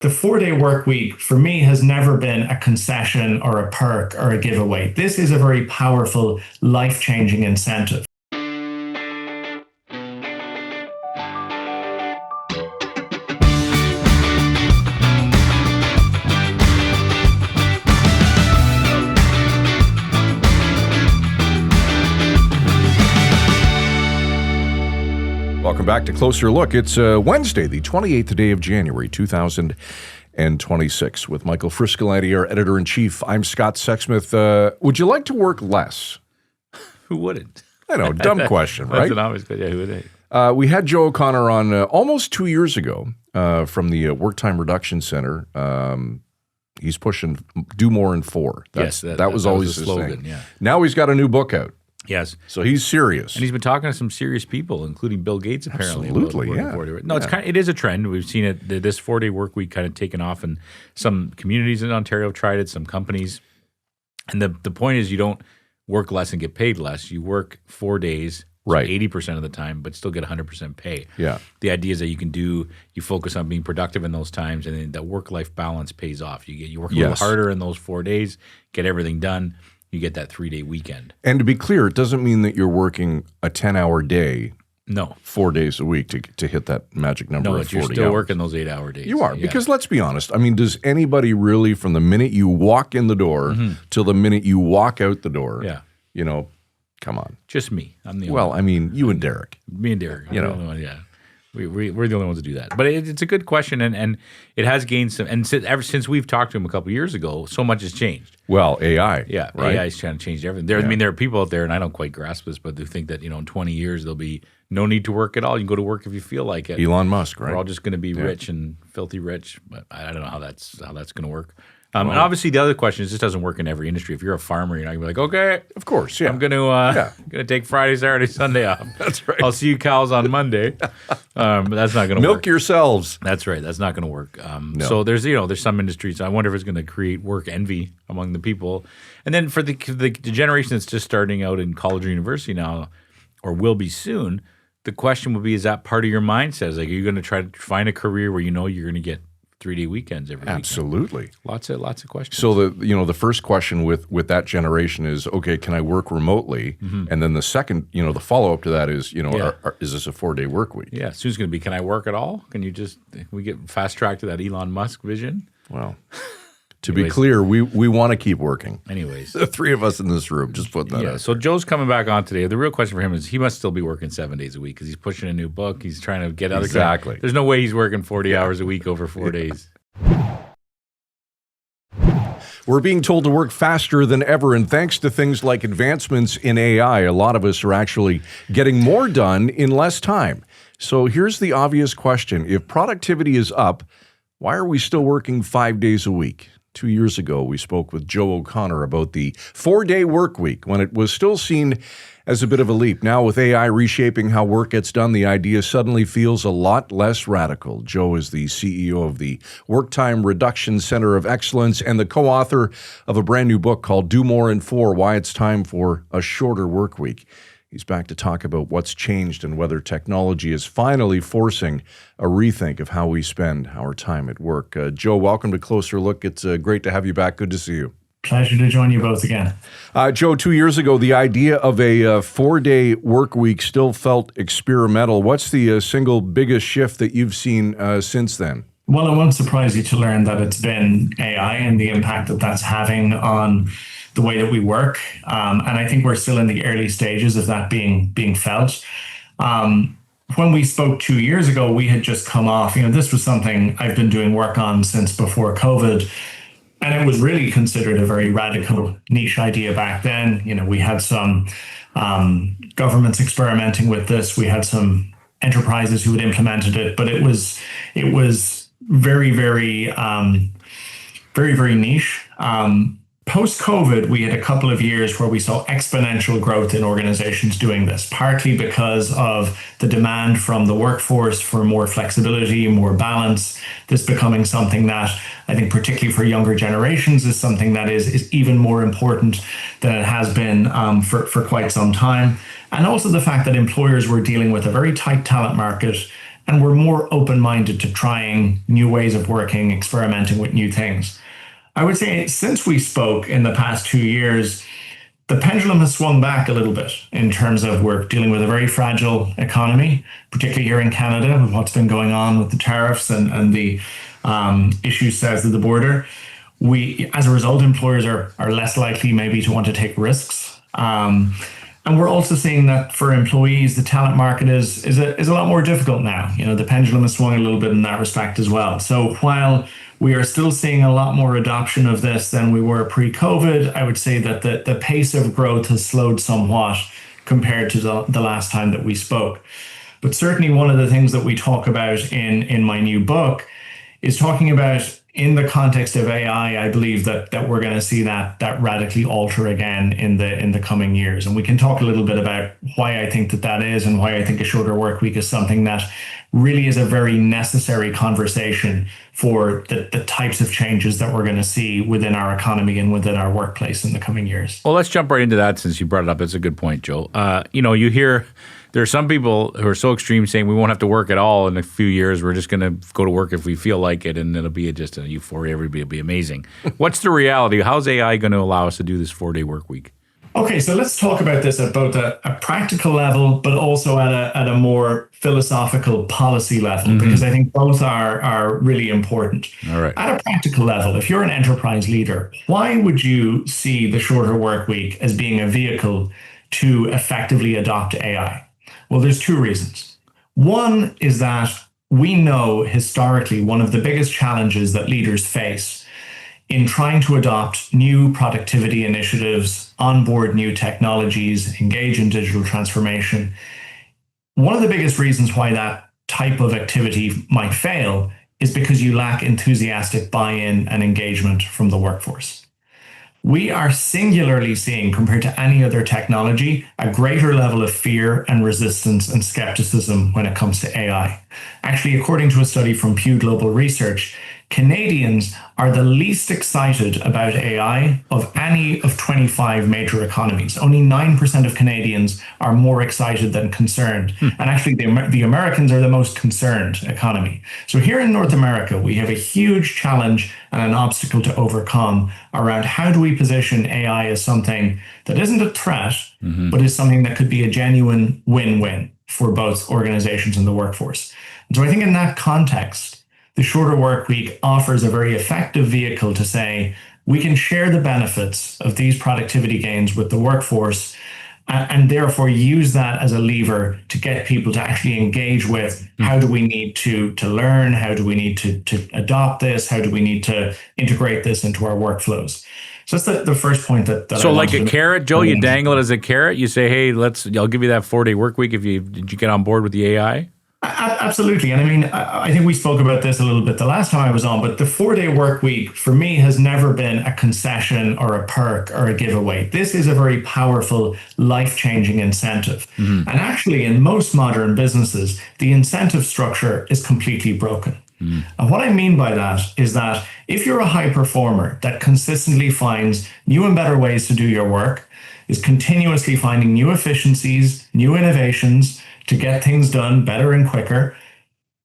the 4-day work week for me has never been a concession or a perk or a giveaway. This is a very powerful, life-changing incentive. Welcome back to Closer Look. It's Wednesday, the 28th day of January, 2026, with Michael Friscolanti, our editor-in-chief. I'm Scott Sexsmith. Would you like to work less? Who wouldn't? I know, dumb question, right? That's an obvious question. Yeah, who wouldn't? We had Joe O'Connor on almost 2 years ago from the Work Time Reduction Center. He's pushing do more in 4. That was always the his slogan. thing. Yeah. Now he's got a new book out. Yes. So he's serious. And he's been talking to some serious people, including Bill Gates, apparently. Absolutely, yeah. No, it is a trend. We've seen it. This 4-day work week kind of taken off, and some communities in Ontario have tried it, some companies. And the point is you don't work less and get paid less. You work 4 days, right, 80% of the time, but still get 100% pay. Yeah. The idea is that you focus on being productive in those times, and then that work-life balance pays off. You work a little harder in those 4 days, get everything done. You get that 3-day weekend. And to be clear, it doesn't mean that you're working a 10-hour day. No. 4 days a week to hit that magic number of 40 you're still hours. working those 8-hour days. You are, because let's be honest. I mean, does anybody really, from the minute you walk in the door till the minute you walk out the door, come on. Just me. I'm the only Well, I mean, you and Derek. Me and Derek. The only one, yeah. We're the only ones to do that. But it's a good question, and it has gained some. And ever since we've talked to him a couple of years ago, so much has changed. Well, AI. Yeah, right? AI is trying to change everything. I mean, there are people out there, and I don't quite grasp this, but they think that, in 20 years, there'll be no need to work at all. You can go to work if you feel like it. Elon Musk, right? We're all just going to be rich and filthy rich, but I don't know how that's going to work. And obviously, the other question is this doesn't work in every industry. If you're a farmer, you're not going to be like, okay, of course, yeah, I'm going to take Friday, Saturday, Sunday off. That's right. I'll see you cows on Monday. But that's not going to work. Milk yourselves. That's right. That's not going to work. So there's some industries. I wonder if it's going to create work envy among the people. And then for the generation that's just starting out in college or university now, or will be soon, the question would be: is that part of your mindset? Like, are you going to try to find a career where you're going to get 3-day weekends every weekend? Absolutely. Lots of questions. So the first question with that generation is, okay, can I work remotely? And then the second, the follow up to that is, is this a 4-day work week? Yeah, soon's going to be, can I work at all? Can we get fast tracked to that Elon Musk vision? Well, to be clear, we want to keep working. Anyways. The three of us in this room, just putting that out. So Joe's coming back on today. The real question for him is he must still be working 7 days a week because he's pushing a new book. He's trying to get other Exactly. There's no way he's working 40 hours a week over 4 days. We're being told to work faster than ever, and thanks to things like advancements in AI, a lot of us are actually getting more done in less time. So here's the obvious question. If productivity is up, why are we still working 5 days a week? 2 years ago, we spoke with Joe O'Connor about the 4-day work week when it was still seen as a bit of a leap. Now, with AI reshaping how work gets done, the idea suddenly feels a lot less radical. Joe is the CEO of the Work Time Reduction Center of Excellence and the co-author of a brand new book called Do More in 4, Why It's Time for a Shorter Workweek. He's back to talk about what's changed and whether technology is finally forcing a rethink of how we spend our time at work. Joe, welcome to Closer Look. It's great to have you back. Good to see you. Pleasure to join you both again. Joe, 2 years ago, the idea of a 4-day work week still felt experimental. What's the single biggest shift that you've seen since then? Well, it won't surprise you to learn that it's been AI and the impact that that's having on the way that we work. And I think we're still in the early stages of that being felt. When we spoke 2 years ago, we had just come off, this was something I've been doing work on since before COVID. And it was really considered a very radical niche idea back then. We had some governments experimenting with this. We had some enterprises who had implemented it, but it was very, very, very, very niche. Post-COVID, we had a couple of years where we saw exponential growth in organizations doing this, partly because of the demand from the workforce for more flexibility, more balance. This becoming something that I think, particularly for younger generations, is something that is even more important than it has been for quite some time. And also the fact that employers were dealing with a very tight talent market and we're more open-minded to trying new ways of working, experimenting with new things. I would say since we spoke in the past 2 years, the pendulum has swung back a little bit in terms of we're dealing with a very fragile economy, particularly here in Canada with what's been going on with the tariffs and the issues south of the border. As a result, employers are less likely maybe to want to take risks. And we're also seeing that for employees, the talent market is a lot more difficult now. The pendulum has swung a little bit in that respect as well. So while we are still seeing a lot more adoption of this than we were pre-COVID, I would say that the pace of growth has slowed somewhat compared to the last time that we spoke. But certainly one of the things that we talk about in my new book is talking about, in the context of AI, I believe that we're going to see that radically alter again in the coming years. And we can talk a little bit about why I think that is and why I think a shorter work week is something that really is a very necessary conversation for the types of changes that we're going to see within our economy and within our workplace in the coming years. Well, let's jump right into that since you brought it up. That's a good point, Joe. You hear there are some people who are so extreme saying we won't have to work at all in a few years. We're just going to go to work if we feel like it, and it'll be just a euphoria. Everybody will be amazing. What's the reality? How's AI going to allow us to do this 4-day work week? Okay, so let's talk about this at both a practical level, but also at a more philosophical policy level, because I think both are really important. All right. At a practical level, if you're an enterprise leader, why would you see the shorter work week as being a vehicle to effectively adopt AI? Well, there's two reasons. One is that we know historically one of the biggest challenges that leaders face in trying to adopt new productivity initiatives, onboard new technologies, engage in digital transformation. One of the biggest reasons why that type of activity might fail is because you lack enthusiastic buy-in and engagement from the workforce. We are singularly seeing, compared to any other technology, a greater level of fear and resistance and skepticism when it comes to AI. Actually, according to a study from Pew Global Research, Canadians are the least excited about AI of any of 25 major economies. Only 9% of Canadians are more excited than concerned. And actually, the Americans are the most concerned economy. So here in North America, we have a huge challenge and an obstacle to overcome around how do we position AI as something that isn't a threat, but is something that could be a genuine win-win for both organizations and the workforce. And so I think in that context, the shorter work week offers a very effective vehicle to say, we can share the benefits of these productivity gains with the workforce and therefore use that as a lever to get people to actually engage with how do we need to learn, how do we need to adopt this, how do we need to integrate this into our workflows. So that's the first point that so like a carrot, Joe, you dangle it as a carrot. You say, hey, I'll give you that 4-day work week did you get on board with the AI? Absolutely. And I mean, I think we spoke about this a little bit the last time I was on, but the 4-day work week for me has never been a concession or a perk or a giveaway. This is a very powerful, life-changing incentive. And actually, in most modern businesses, the incentive structure is completely broken. And what I mean by that is that if you're a high performer that consistently finds new and better ways to do your work, is continuously finding new efficiencies, new innovations, to get things done better and quicker,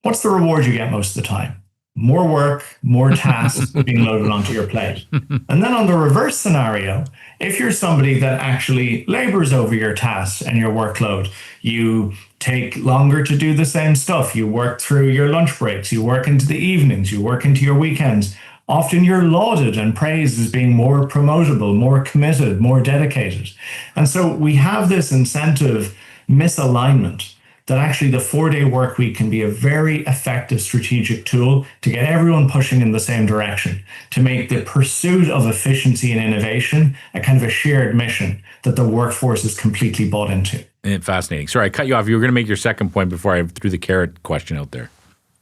what's the reward you get most of the time? More work, more tasks being loaded onto your plate. And then on the reverse scenario, if you're somebody that actually labors over your tasks and your workload, you take longer to do the same stuff, you work through your lunch breaks, you work into the evenings, you work into your weekends, often you're lauded and praised as being more promotable, more committed, more dedicated. And so we have this incentive misalignment that actually the 4-day work week can be a very effective strategic tool to get everyone pushing in the same direction, to make the pursuit of efficiency and innovation a kind of a shared mission that the workforce is completely bought into. Fascinating. Sorry, I cut you off. You were going to make your second point before I threw the carrot question out there.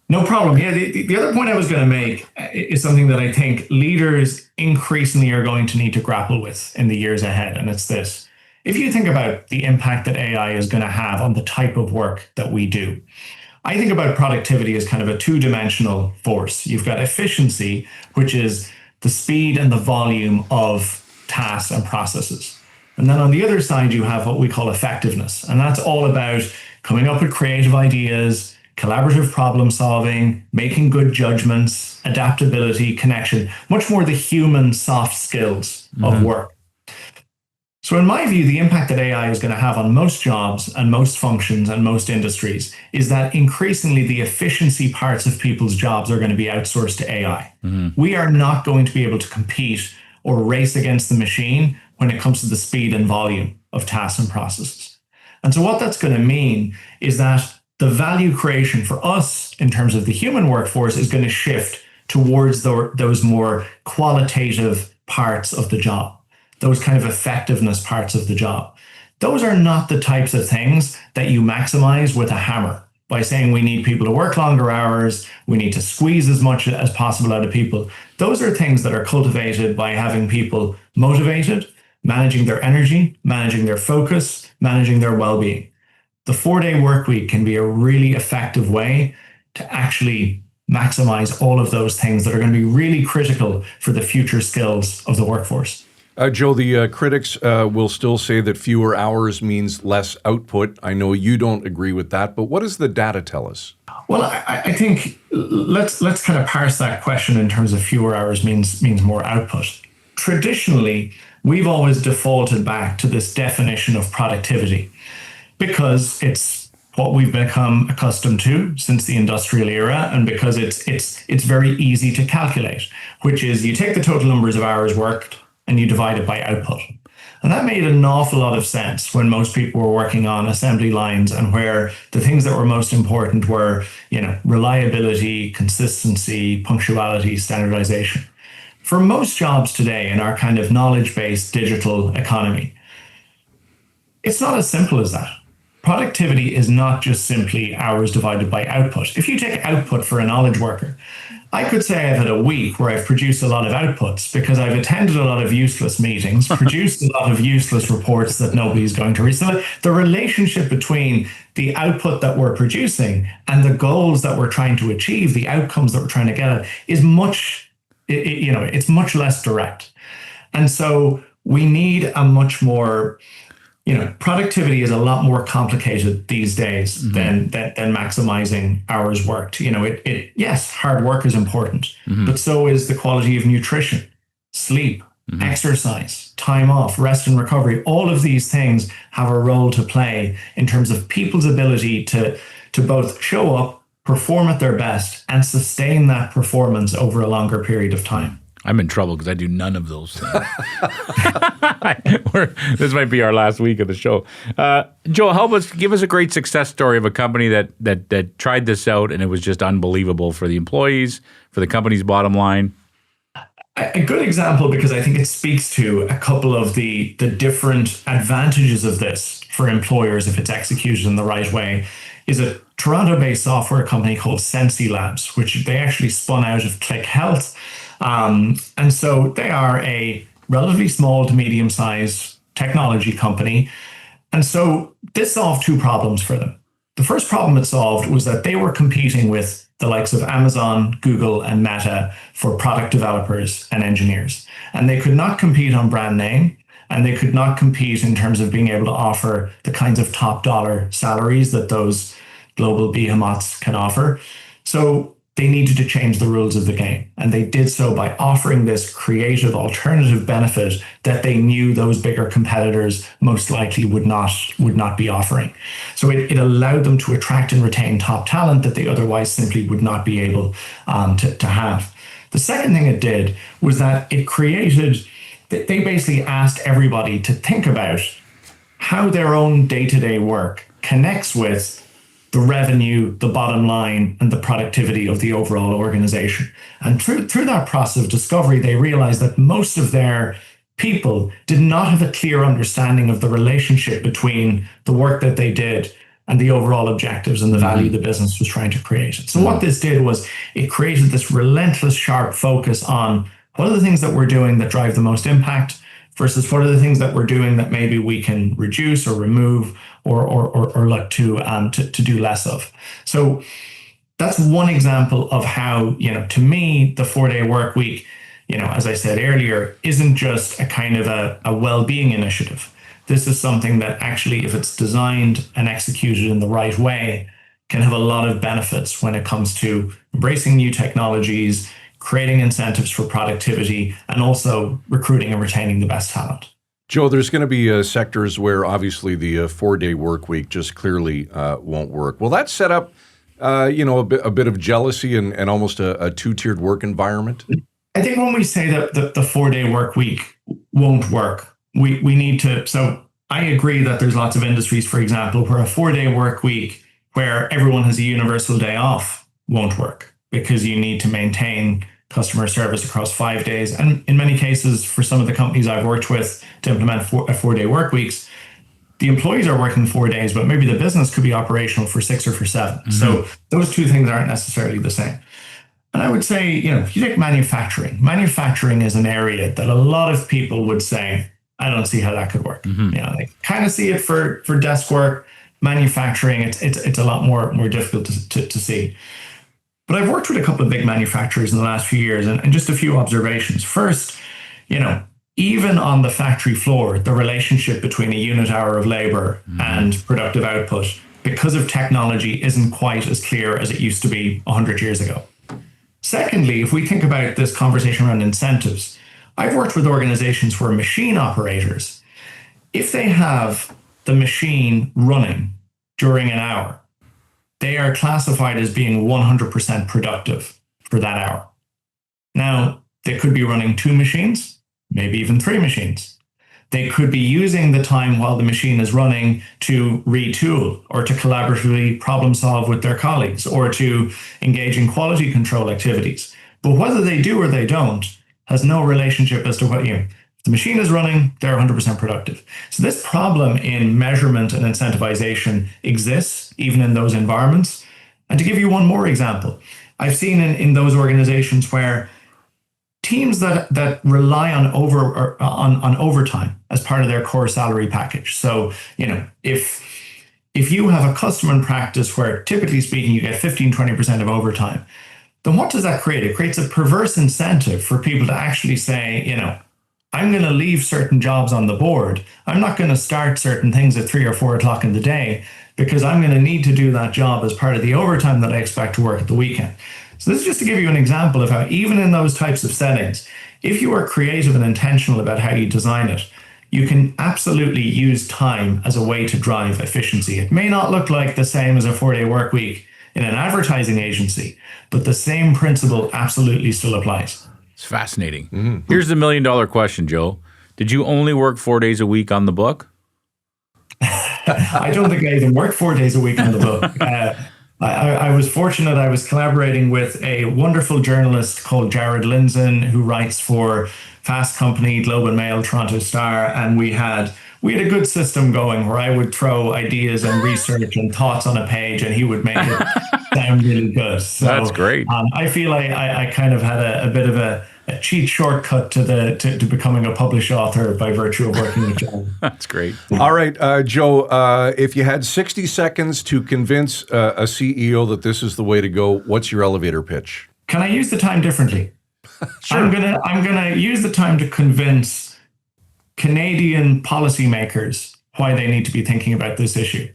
No problem. Yeah, the other point I was going to make is something that I think leaders increasingly are going to need to grapple with in the years ahead, and it's this. If you think about the impact that AI is going to have on the type of work that we do, I think about productivity as kind of a two-dimensional force. You've got efficiency, which is the speed and the volume of tasks and processes. And then on the other side, you have what we call effectiveness. And that's all about coming up with creative ideas, collaborative problem solving, making good judgments, adaptability, connection, much more the human soft skills of work. So in my view, the impact that AI is going to have on most jobs and most functions and most industries is that increasingly the efficiency parts of people's jobs are going to be outsourced to AI. We are not going to be able to compete or race against the machine when it comes to the speed and volume of tasks and processes. And so what that's going to mean is that the value creation for us in terms of the human workforce is going to shift towards those more qualitative parts of the job, those kind of effectiveness parts of the job. Those are not the types of things that you maximize with a hammer by saying we need people to work longer hours, we need to squeeze as much as possible out of people. Those are things that are cultivated by having people motivated, managing their energy, managing their focus, managing their well-being. The 4-day work week can be a really effective way to actually maximize all of those things that are going to be really critical for the future skills of the workforce. Joe, the critics will still say that fewer hours means less output. I know you don't agree with that, but what does the data tell us? Well, I think let's kind of parse that question in terms of fewer hours means more output. Traditionally, we've always defaulted back to this definition of productivity because it's what we've become accustomed to since the industrial era, and because it's very easy to calculate, which is you take the total numbers of hours worked and you divide it by output. And that made an awful lot of sense when most people were working on assembly lines and where the things that were most important were, reliability, consistency, punctuality, standardization. For most jobs today in our kind of knowledge-based digital economy, it's not as simple as that. Productivity is not just simply hours divided by output. If you take output for a knowledge worker, I could say I've had a week where I've produced a lot of outputs because I've attended a lot of useless meetings, produced a lot of useless reports that nobody's going to read. So the relationship between the output that we're producing and the goals that we're trying to achieve, the outcomes that we're trying to get at, is it's much less direct. And so we need a much more, productivity is a lot more complicated these days than maximizing hours worked. Yes, hard work is important, but so is the quality of nutrition, sleep, exercise, time off, rest and recovery. All of these things have a role to play in terms of people's ability to both show up, perform at their best, and sustain that performance over a longer period of time. I'm in trouble because I do none of those things. This might be our last week of the show. Joe, give us a great success story of a company that tried this out and it was just unbelievable for the employees, for the company's bottom line. A good example, because I think it speaks to a couple of the different advantages of this for employers if it's executed in the right way, is a Toronto-based software company called Sensi Labs, which they actually spun out of Click Health. And so they are a relatively small to medium-sized technology company. And so this solved two problems for them. The first problem it solved was that they were competing with the likes of Amazon, Google, and Meta for product developers and engineers. And they could not compete on brand name, and they could not compete in terms of being able to offer the kinds of top dollar salaries that those global behemoths can offer. So they needed to change the rules of the game. And they did so by offering this creative alternative benefit that they knew those bigger competitors most likely would not be offering. So it allowed them to attract and retain top talent that they otherwise simply would not be able to have. The second thing it did was that they basically asked everybody to think about how their own day-to-day work connects with the revenue, the bottom line, and the productivity of the overall organization. And through that process of discovery, they realized that most of their people did not have a clear understanding of the relationship between the work that they did and the overall objectives and the value the business was trying to create. So what this did was it created this relentless, sharp focus on what are the things that we're doing that drive the most impact versus what are the things that we're doing that maybe we can reduce or remove or look to do less of. So that's one example of how, to me, the 4-day work week, as I said earlier, isn't just a kind of a well-being initiative. This is something that actually, if it's designed and executed in the right way, can have a lot of benefits when it comes to embracing new technologies, creating incentives for productivity, and also recruiting and retaining the best talent. Joe, there's going to be sectors where obviously the 4-day work week just clearly won't work. Will that set up, a bit of jealousy and almost a two-tiered work environment? I think when we say that the 4-day work week won't work, we need to. So I agree that there's lots of industries, for example, where a 4-day work week where everyone has a universal day off won't work, because you need to maintain customer service across 5 days. And in many cases, for some of the companies I've worked with to implement a 4-day work weeks, the employees are working 4 days, but maybe the business could be operational for 6 or for 7. Mm-hmm. So those two things aren't necessarily the same. And I would say, if you take manufacturing is an area that a lot of people would say, I don't see how that could work. Mm-hmm. They kind of see it for desk work. Manufacturing, it's a lot more difficult to see. But I've worked with a couple of big manufacturers in the last few years, and just a few observations. First, even on the factory floor, the relationship between a unit hour of labor and productive output, because of technology, isn't quite as clear as it used to be 100 years ago. Secondly, if we think about this conversation around incentives, I've worked with organizations where machine operators, if they have the machine running during an hour, they are classified as being 100% productive for that hour. Now, they could be running 2 machines, maybe even 3 machines. They could be using the time while the machine is running to retool or to collaboratively problem solve with their colleagues or to engage in quality control activities. But whether they do or they don't has no relationship as to what if the machine is running, they're 100% productive. So this problem in measurement and incentivization exists even in those environments. And to give you one more example, I've seen in those organizations where teams that rely on overtime as part of their core salary package. So, if you have a custom and practice where typically speaking you get 15-20% of overtime, then what does that create? It creates a perverse incentive for people to actually say, I'm going to leave certain jobs on the board. I'm not going to start certain things at 3 or 4 o'clock in the day because I'm going to need to do that job as part of the overtime that I expect to work at the weekend. So this is just to give you an example of how even in those types of settings, if you are creative and intentional about how you design it, you can absolutely use time as a way to drive efficiency. It may not look like the same as a 4-day work week in an advertising agency, but the same principle absolutely still applies. It's fascinating. Mm-hmm. Here's the $1 million question, Joe. Did you only work 4 days a week on the book? I don't think I even worked 4 days a week on the book. I was fortunate. I was collaborating with a wonderful journalist called Jared Lindzon, who writes for Fast Company, Globe and Mail, Toronto Star, and we had a good system going where I would throw ideas and research and thoughts on a page, and he would make it sound really good. So, that's great. I feel I kind of had a bit of a cheat shortcut to becoming a published author by virtue of working with Joe. That's great. All right, Joe, if you had 60 seconds to convince a CEO that this is the way to go, what's your elevator pitch? Can I use the time differently? Sure. I'm gonna use the time to convince Canadian policymakers why they need to be thinking about this issue.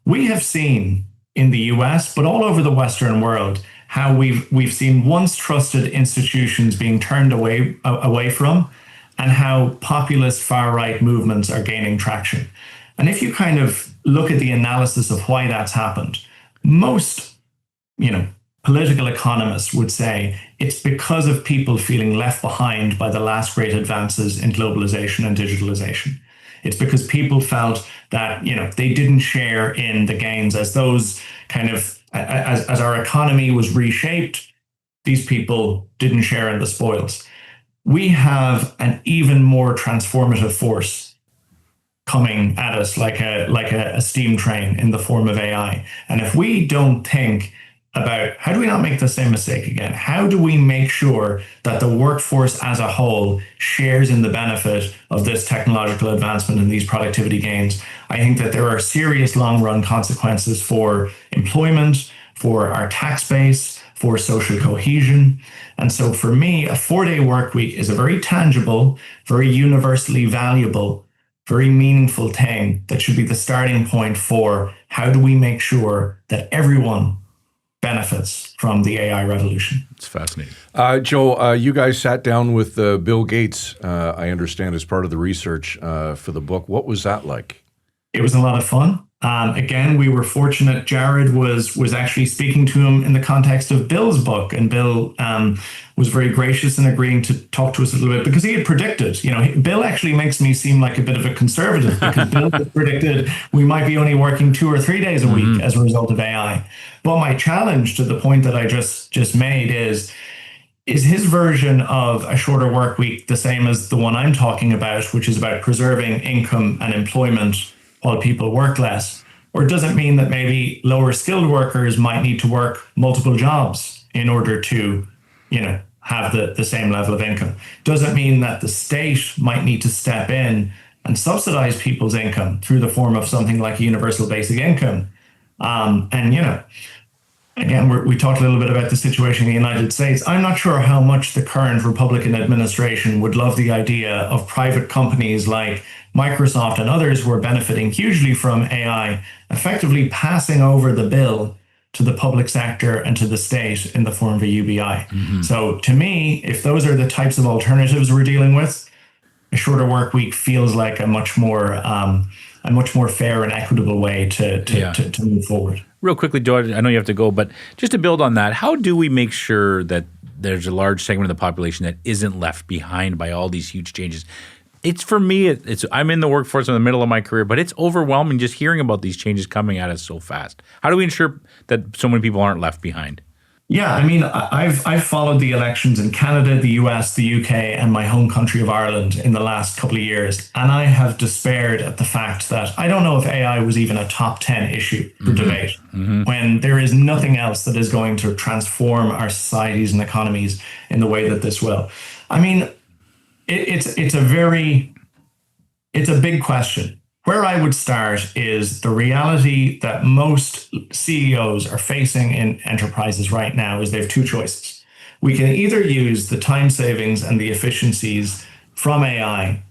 We have seen in the US, but all over the Western world, how we've seen once trusted institutions being turned away from, and how populist far-right movements are gaining traction. And if you kind of look at the analysis of why that's happened, most, political economists would say it's because of people feeling left behind by the last great advances in globalization and digitalization. It's because people felt that, they didn't share in the gains as those kind of, as our economy was reshaped, these people didn't share in the spoils. We have an even more transformative force coming at us like a steam train in the form of AI. And if we don't think about how do we not make the same mistake again? How do we make sure that the workforce as a whole shares in the benefit of this technological advancement and these productivity gains? I think that there are serious long-run consequences for employment, for our tax base, for social cohesion. And so for me, a 4-day work week is a very tangible, very universally valuable, very meaningful thing that should be the starting point for how do we make sure that everyone benefits from the AI revolution? It's fascinating. Joe, you guys sat down with Bill Gates, I understand, as part of the research for the book. What was that like? It was a lot of fun. Again, we were fortunate. Jared was actually speaking to him in the context of Bill's book, and Bill was very gracious in agreeing to talk to us a little bit because he had predicted. Bill actually makes me seem like a bit of a conservative because Bill had predicted we might be only working 2 or 3 days a week as a result of AI. But my challenge to the point that I just made is his version of a shorter work week the same as the one I'm talking about, which is about preserving income and employment while people work less? Or does it mean that maybe lower skilled workers might need to work multiple jobs in order to, have the same level of income? Does it mean that the state might need to step in and subsidize people's income through the form of something like a universal basic income? Again, we talked a little bit about the situation in the United States. I'm not sure how much the current Republican administration would love the idea of private companies like Microsoft and others who are benefiting hugely from AI, effectively passing over the bill to the public sector and to the state in the form of a UBI. So to me, if those are the types of alternatives we're dealing with, a shorter work week feels like a much more fair and equitable way to move forward. Real quickly, Joe, I know you have to go, but just to build on that, how do we make sure that there's a large segment of the population that isn't left behind by all these huge changes? It's for me, I'm in the workforce in the middle of my career, but it's overwhelming just hearing about these changes coming at us so fast. How do we ensure that so many people aren't left behind? Yeah, I mean, I've followed the elections in Canada, the US, the UK, and my home country of Ireland in the last couple of years. And I have despaired at the fact that I don't know if AI was even a top 10 issue for debate, when there is nothing else that is going to transform our societies and economies in the way that this will. I mean, it's a big question. Where I would start is the reality that most CEOs are facing in enterprises right now is they have two choices. We can either use the time savings and the efficiencies from AI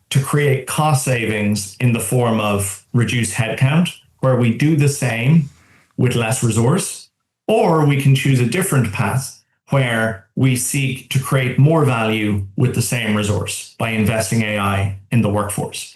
to create cost savings in the form of reduced headcount, where we do the same with less resource, or we can choose a different path where we seek to create more value with the same resource by investing AI in the workforce.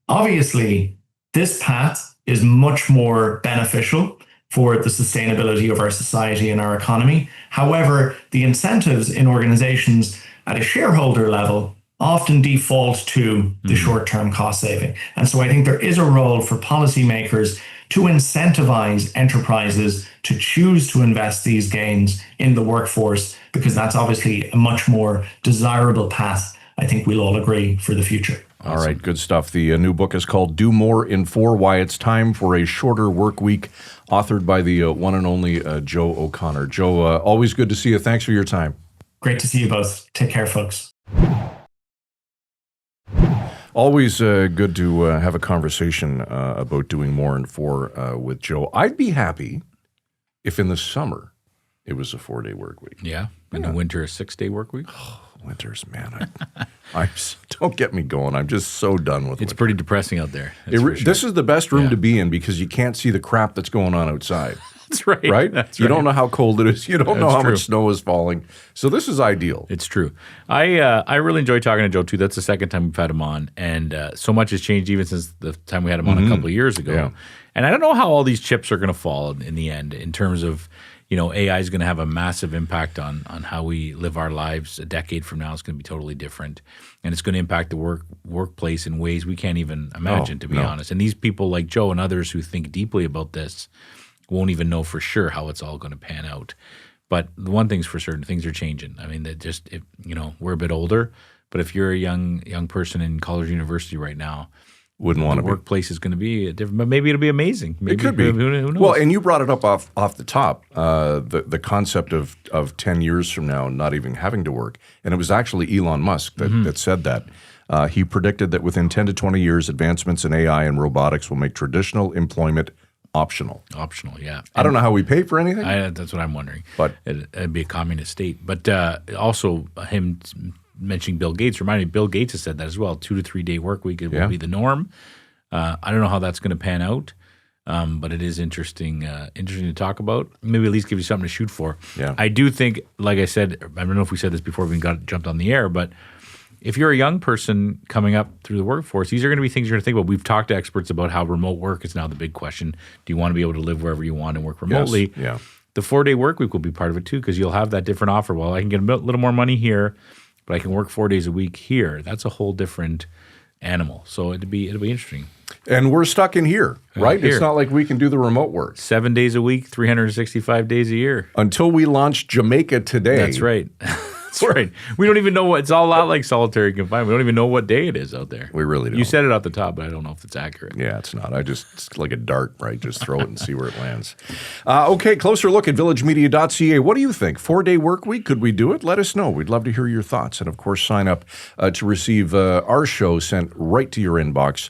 Obviously, this path is much more beneficial for the sustainability of our society and our economy. However, the incentives in organizations at a shareholder level often default to the short-term cost saving. And so I think there is a role for policymakers to incentivize enterprises to choose to invest these gains in the workforce, because that's obviously a much more desirable path, I think we'll all agree, for the future. All right, good stuff. The new book is called Do More in 4, Why It's Time for a Shorter Work Week, authored by the one and only Joe O'Connor. Joe, always good to see you. Thanks for your time. Great to see you both. Take care, folks. Always good to have a conversation about doing more in 4 with Joe. I'd be happy if in the summer it was a 4-day work week. Yeah. In the winter, a 6-day work week. Winters, man. Don't get me going. I'm just so done with it. It's pretty depressing out there. This is the best room to be in because you can't see the crap that's going on outside. That's right. Right? That's you right. don't know how cold it is. You don't know how much snow is falling. So this is ideal. It's true. I really enjoy talking to Joe, too. That's the second time we've had him on. And so much has changed even since the time we had him on a couple of years ago. Yeah. And I don't know how all these chips are going to fall in the end in terms of, AI is going to have a massive impact on how we live our lives. A decade from now, it's going to be totally different. And it's going to impact the workplace in ways we can't even imagine, to be honest. And these people like Joe and others who think deeply about this won't even know for sure how it's all going to pan out. But the one thing's for certain, things are changing. I mean, we're a bit older, but if you're a young person in college or university right now, wouldn't want to be. The workplace is going to be different, but maybe it'll be amazing. Maybe, it could be. Who knows? Well, and you brought it up off the top, the concept of 10 years from now not even having to work. And it was actually Elon Musk that said that. He predicted that within 10 to 20 years, advancements in AI and robotics will make traditional employment optional. Optional, yeah. I don't know how we pay for anything. That's what I'm wondering. But it'd be a communist state. But also him mentioning Bill Gates reminded me, Bill Gates has said that as well. 2 to 3 day work week will be the norm. I don't know how that's going to pan out. But it is interesting to talk about. Maybe at least give you something to shoot for. Yeah. I do think, like I said, I don't know if we said this before we jumped on the air, but if you're a young person coming up through the workforce, these are going to be things you're going to think about. We've talked to experts about how remote work is now the big question. Do you want to be able to live wherever you want and work remotely? Yes. Yeah. The 4-day work week will be part of it too, because you'll have that different offer. Well, I can get a little more money here, but I can work 4 days a week here. That's a whole different animal. So it'll be interesting. And we're stuck in here, right? Here. It's not like we can do the remote work. 7 days a week, 365 days a year. Until we launch Jamaica today. That's right. That's right. We don't even know it's all out like solitary confinement. We don't even know what day it is out there. We really don't. You said it off the top, but I don't know if it's accurate. Yeah, it's not. It's like a dart, right? Just throw it and see where it lands. Okay, closer look at villagemedia.ca. What do you think? 4-day work week? Could we do it? Let us know. We'd love to hear your thoughts. And of course, sign up to receive our show sent right to your inbox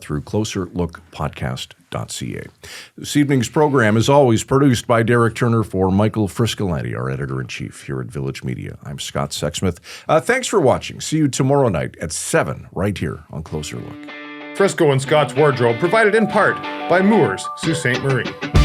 through closerlookpodcast.ca. This evening's program is always produced by Derek Turner for Michael Friscolanti, our editor-in-chief here at Village Media. I'm Scott Sexsmith. Thanks for watching. See you tomorrow night at 7 right here on Closer Look. Frisco and Scott's Wardrobe provided in part by Moores, Sault Ste. Marie.